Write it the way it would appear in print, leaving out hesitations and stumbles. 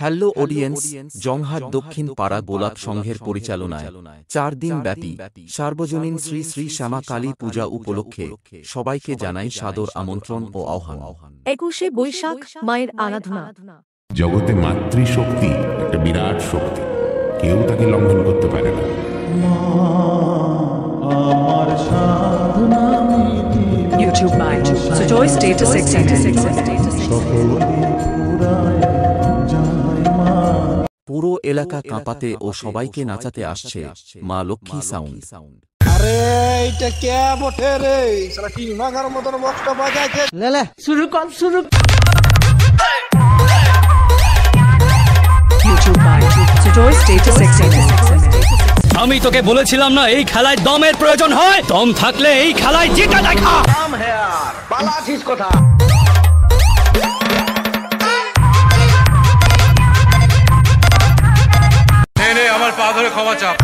Hello audience, জংহাট দক্ষিণ পাড়া গোলাপ সংঘের পরিচালনায় 4 দিন ব্যাপী সার্বজনীন শ্রী শ্রী শ্যামা কালী পূজা উপলক্ষে সবাইকে জানাই সাদর আমন্ত্রণ ও আহ্বান। 21শে বৈশাখ মায়ের আরাধনা। জগতে মাতৃশক্তি একটা বিরাট শক্তি, কেউ তাকে লঙ্ঘন করতে পারে না। YouTube by Sujoy Status XXX. পুরো এলাকা কাঁপাতে ও সবাইকে নাচাতে আসছে মা লক্ষ্মী সাউন্ড। আরে এটা কে বটে রে, সারা টিম মাগার মতন বক্সটা বাজাইছে। লে শুরু কর শুরু। YouTube by Sujoy Status XXX. আমি তোকে বলেছিলাম না এই খেলায় দমের প্রয়োজন হয়, দম থাকলে এই খেলায় জিতে দেখা। নাম হেয়ার পালাছিস কথা। আমার পা ধরে ক্ষমা চাপ।